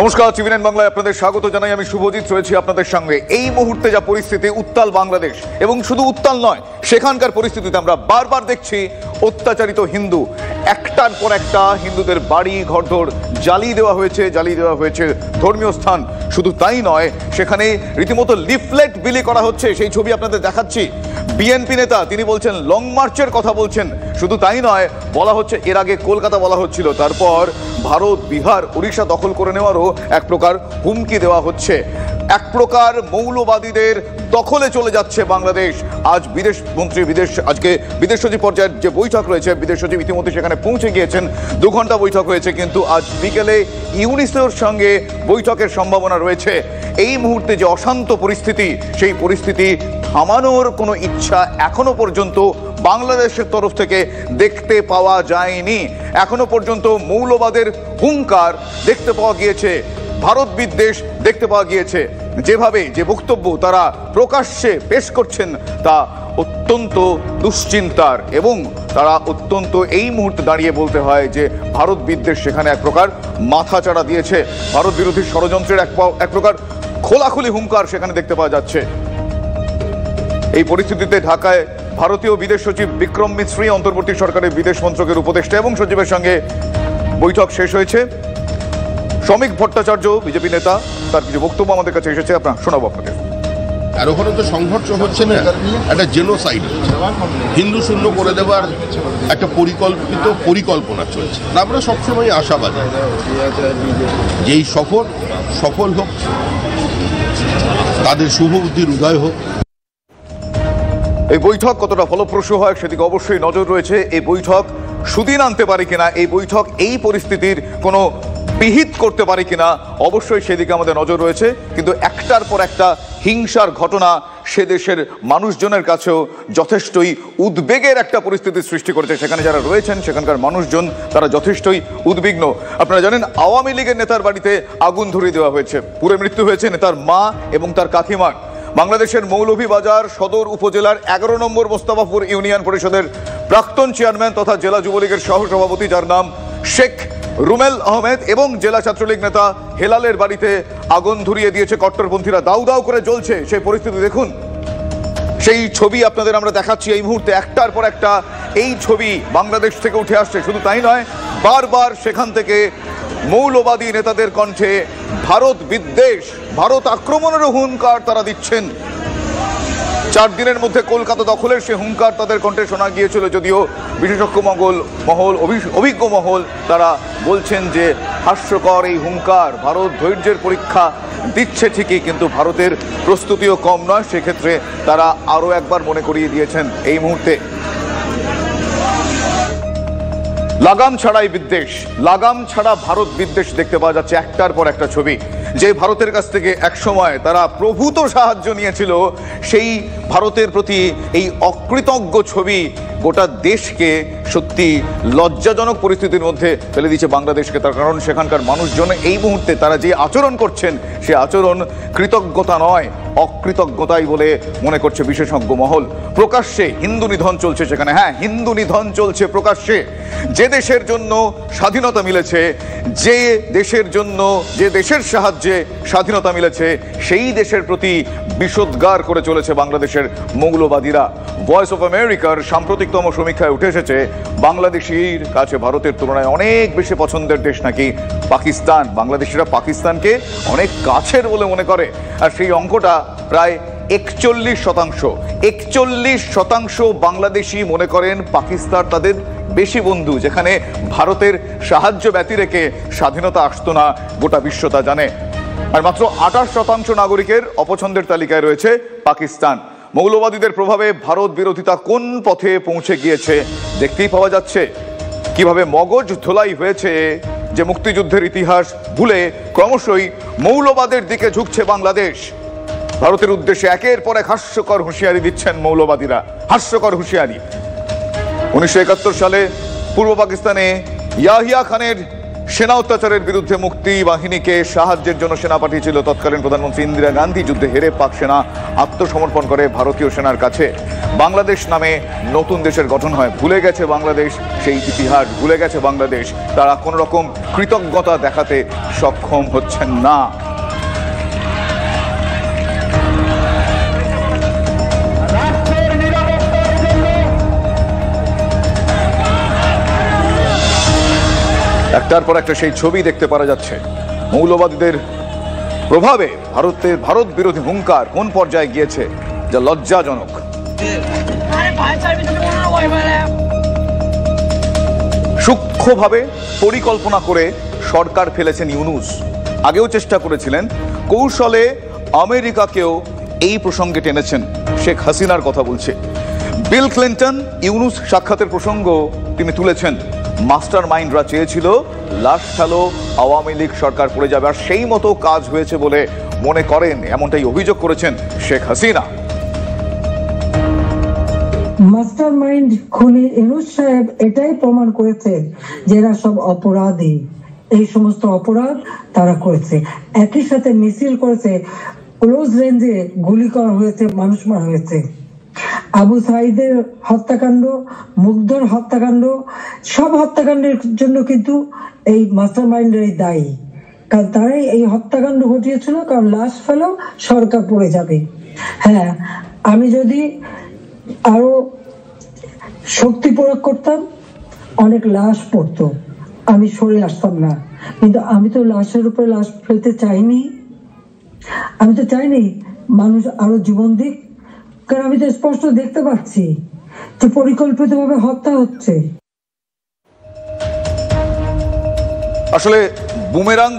নমস্কার, টিভি9 বাংলায় আপনাদের স্বাগত জানাই। আমি শুভজিৎ রয়েছি আপনাদের সঙ্গে। এই মুহূর্তে যা পরিস্থিতি উত্তাল বাংলাদেশ, এবং শুধু উত্তাল নয়, সেখানকার পরিস্থিতিতে আমরা বারবার দেখছি অত্যাচারিত হিন্দু, একটার পর একটা হিন্দুদের বাড়ি ঘরদোর জ্বালিয়ে দেওয়া হয়েছে ধর্মীয় স্থান। শুধু তাই নয়, সেখানে রীতিমতো লিফলেট বিলি করা হচ্ছে। সেই ছবি আপনাদের দেখাচ্ছি। বিএনপি নেতা তিনি বলছেন লং মার্চের কথা বলছেন। শুধু তাই নয়, বলা হচ্ছে এর আগে কলকাতা বলা হচ্ছিল, তারপর ভারত, বিহার, উড়িষ্যা দখল করে নেওয়ারও এক প্রকার হুমকি দেওয়া হচ্ছে। এক প্রকার মৌলবাদীদের দখলে চলে যাচ্ছে বাংলাদেশ। আজ আজকে বিদেশ সচিব পর্যায়ের যে বৈঠক রয়েছে, বিদেশ সচিব ইতিমধ্যে সেখানে পৌঁছে গিয়েছেন। 2 ঘন্টা বৈঠক হয়েছে, কিন্তু আজ বিকেলে ইউনিসেফের সঙ্গে বৈঠকের সম্ভাবনা রয়েছে। এই মুহূর্তে যে অশান্ত পরিস্থিতি, সেই পরিস্থিতি থামানোর কোনো ইচ্ছা এখনো পর্যন্ত বাংলাদেশের তরফ থেকে দেখতে পাওয়া যায়নি। এখনো পর্যন্ত মৌলবাদের হুঙ্কার দেখতে পাওয়া গিয়েছে, ভারত বিদ্বেষ দেখতে পাওয়া গিয়েছে। যেভাবে যে বক্তব্য তারা প্রকাশ্যে পেশ করছেন তা অত্যন্ত দুশ্চিন্তার, এবং তারা অত্যন্ত এই মুহূর্তে দাঁড়িয়ে বলতে হয় যে ভারত বিদ্বেষ সেখানে এক প্রকার মাথাচাড়া দিয়েছে। ভারত বিরোধী ষড়যন্ত্রের এক প্রকার খোলাখুলি হুঙ্কার সেখানে দেখতে পাওয়া যাচ্ছে। এই পরিস্থিতিতে ঢাকায় ভারতীয় বিদেশ সচিব বিক্রম মিশ্রি, অন্তর্বর্তী সরকারের বিদেশ মন্ত্রকের উপদেষ্টা এবং সচিবের সঙ্গে বৈঠক শেষ হয়েছে। শ্রমিক ভট্টাচার্য, বিজেপি নেতা, তার কিছু বক্তব্য আমাদের কাছে এসেছে, আপনার শোনাবো আপনাদের। আর ওখানে তো সংঘর্ষ হচ্ছে না, একটা জেনোসাইড হচ্ছে, হিন্দু শূন্য করে দেওয়ার একটা পরিকল্পনা চলছে। আমরা সবসময় আশাবাদী যেই সফল হোক, তাদের শুভ বুদ্ধির উদয় হোক। এই বৈঠক কতটা ফলপ্রসূ হয় সেদিকে অবশ্যই নজর রয়েছে। এই বৈঠক সুদিন আনতে পারে কিনা, এই বৈঠক এই পরিস্থিতির কোনো বিহিত করতে পারে কিনা, অবশ্যই সেদিকে আমাদের নজর রয়েছে। কিন্তু একটার পর একটা হিংসার ঘটনা সে দেশের মানুষজনের কাছেও যথেষ্টই উদ্বেগের একটা পরিস্থিতি সৃষ্টি করেছে। সেখানে যারা রয়েছেন সেখানকার মানুষজন তারা যথেষ্টই উদ্বিগ্ন। আপনারা জানেন, আওয়ামী লীগের নেতার বাড়িতে আগুন ধরিয়ে দেওয়া হয়েছে, পুরো মৃত্যু হয়েছে নেতার মা এবং তার কাকিমার। বাংলাদেশের মৌলভীবাজার সদর উপজেলার 11 নম্বর মোস্তাফাপুর ইউনিয়ন পরিষদের প্রাক্তন চেয়ারম্যান তথা জেলা যুবলীগের সহসভাপতি, যার নাম শেখ রুমেল আহমেদ, এবং জেলা ছাত্রলীগ নেতা হেলালের বাড়িতে আগুন ধরিয়ে দিয়েছে কট্টরপন্থীরা। দাউ দাউ করে জ্বলছে সেই পরিস্থিতি দেখুন। সেই ছবি আপনাদের আমরা দেখাচ্ছি এই মুহূর্তে। একটার পর একটা এই ছবি বাংলাদেশ থেকে উঠে আসছে। শুধু তাই নয়, বারবার সেখান থেকে মৌলবাদী নেতাদের কণ্ঠে ভারত বিদ্বেষ, ভারত আক্রমণেরও হুঙ্কার তারা দিচ্ছেন। 4 দিনের মধ্যে কলকাতা দখলের সে হুঙ্কার তাদের কণ্ঠে শোনা গিয়েছিল, যদিও বিশেষজ্ঞ মহল, অভিজ্ঞ মহল তারা বলছেন যে হাস্যকর এই হুঙ্কার। ভারত ধৈর্যের পরীক্ষা দিচ্ছে ঠিকই, কিন্তু ভারতের প্রস্তুতিও কম নয়। সেক্ষেত্রে তারা আরও একবার মনে করিয়ে দিয়েছেন এই মুহূর্তে লাগাম ছাড়াই বিদ্বেষ, লাগাম ছাড়া ভারত বিদ্বেষ দেখতে পাওয়া যাচ্ছে। একটার পর একটা ছবি। যে ভারতের কাছ থেকে একসময় তারা প্রভূত সাহায্য নিয়েছিল, সেই ভারতের প্রতি এই অকৃতজ্ঞ ছবি গোটা দেশকে সত্যি লজ্জাজনক পরিস্থিতির মধ্যে ফেলে দিচ্ছে বাংলাদেশকে। তার কারণ সেখানকার মানুষজন এই মুহূর্তে তারা যে আচরণ করছেন, সে আচরণ কৃতজ্ঞতা নয়, অকৃতজ্ঞতাই বলে মনে করছে বিশেষজ্ঞ মহল। প্রকাশ্যে হিন্দু নিধন চলছে সেখানে। হ্যাঁ, হিন্দু নিধন চলছে প্রকাশ্যে। যে দেশের জন্য স্বাধীনতা মিলেছে, যে দেশের সাহায্যে স্বাধীনতা মিলেছে, সেই দেশের প্রতি বিষোদ্গার করে চলেছে বাংলাদেশের মৌলবাদীরা। ভয়েস অফ আমেরিকার সাম্প্রতিকতম সমীক্ষায় উঠে এসেছে বাংলাদেশির কাছে ভারতের তুলনায় অনেক বেশি পছন্দের দেশ নাকি পাকিস্তান। বাংলাদেশিরা পাকিস্তানকে অনেক কাছের বলে মনে করে, আর সেই অঙ্কটা প্রায় 41%। 41% বাংলাদেশি মনে করেন পাকিস্তান তাদের বেশি বন্ধু, যেখানে ভারতের সাহায্য ব্যতি রেখে স্বাধীনতা আসতো না, গোটা বিশ্ব তা জানে। আর মাত্র 28% নাগরিকের অপছন্দের তালিকায় রয়েছে পাকিস্তান। মৌলবাদীদের প্রভাবে ভারত বিরোধিতা কোন পথে পৌঁছে গিয়েছে দেখতেই পাওয়া যাচ্ছে। কিভাবে মগজ ধোলাই হয়েছে যে মুক্তিযুদ্ধের ইতিহাস ভুলে ক্রমশই মৌলবাদের দিকে ঝুঁকছে বাংলাদেশ। ভারতের উদ্দেশ্যে একের পর এক হাস্যকর হুঁশিয়ারি দিচ্ছেন মৌলবাদীরা। হাস্যকর হুঁশিয়ারি। 1971 সালে পূর্ব পাকিস্তানে ইয়াহিয়া খানের সেনা অত্যাচারের বিরুদ্ধে মুক্তি বাহিনীকে সাহায্যের জন্য সেনা পাঠিয়েছিল তৎকালীন প্রধানমন্ত্রী ইন্দিরা গান্ধী। যুদ্ধে হেরে পাক সেনা আত্মসমর্পণ করে ভারতীয় সেনার কাছে। বাংলাদেশ নামে নতুন দেশের গঠন হয়। ভুলে গেছে বাংলাদেশ সেই ইতিহাস, ভুলে গেছে বাংলাদেশ। তারা কোন রকম কৃতজ্ঞতা দেখাতে সক্ষম হচ্ছেন না। একটার পর একটা সেই ছবি দেখতে পারা যাচ্ছে। মৌলবাদীদের প্রভাবে ভারত বিরোধী হুঙ্কার কোন পর্যায়ে গিয়েছে, যা লজ্জাজনক। সূক্ষ্মভাবে পরিকল্পনা করে সরকার ফেলেছেন ইউনূস। আগেও চেষ্টা করেছিলেন, কৌশলে আমেরিকাকেও এই প্রসঙ্গে টেনেছেন। শেখ হাসিনার কথা বলছে। বিল ক্লিন্টন ইউনূস সাক্ষাতের প্রসঙ্গ তিনি তুলেছেন। মাস্টার মাইন্ডরা চেয়েছিল লাশ ফেলো আওয়ামী লীগ সরকার পড়ে যাবে, আর সেই মতো কাজ হয়েছে বলে মনে করেন, এমনটাই অভিযোগ করেছেন শেখ হাসিনা। মাস্টার মাইন্ড খুনি ইউনূস সাহেব এটাই প্রমাণ করেছে যে এরা সব অপরাধী। এই সমস্ত অপরাধ তারা করেছে। একই সাথে মিছিল করেছে, ক্লোজ রেঞ্জে গুলি করা হয়েছে, মানুষ মারা হয়েছে। আবু সাইদের হত্যাকাণ্ড, মুগ্ধর হত্যাকাণ্ড, সব হত্যাকাণ্ডের জন্য কিন্তু এই মাস্টার মাইন্ডেরই দায়ী। কারণ তারাই এই হত্যাকাণ্ড ঘটিয়েছিল, কারণ লাশ ফেলো সরকার পড়ে যাবে। হ্যাঁ, আমি যদি আরো শক্তি প্রয়োগ করতাম অনেক লাশ পড়তো, আমি সরে আসতাম না। কিন্তু আমি তো লাশের উপরে লাশ ফেলতে চাইনি। আমি তো চাইনি মানুষ আরো জীবন দিক, কারণ আমি তো স্পষ্ট দেখতে পাচ্ছি যে পরিকল্পিতভাবে হত্যা হচ্ছে। আসলে বুমেরাং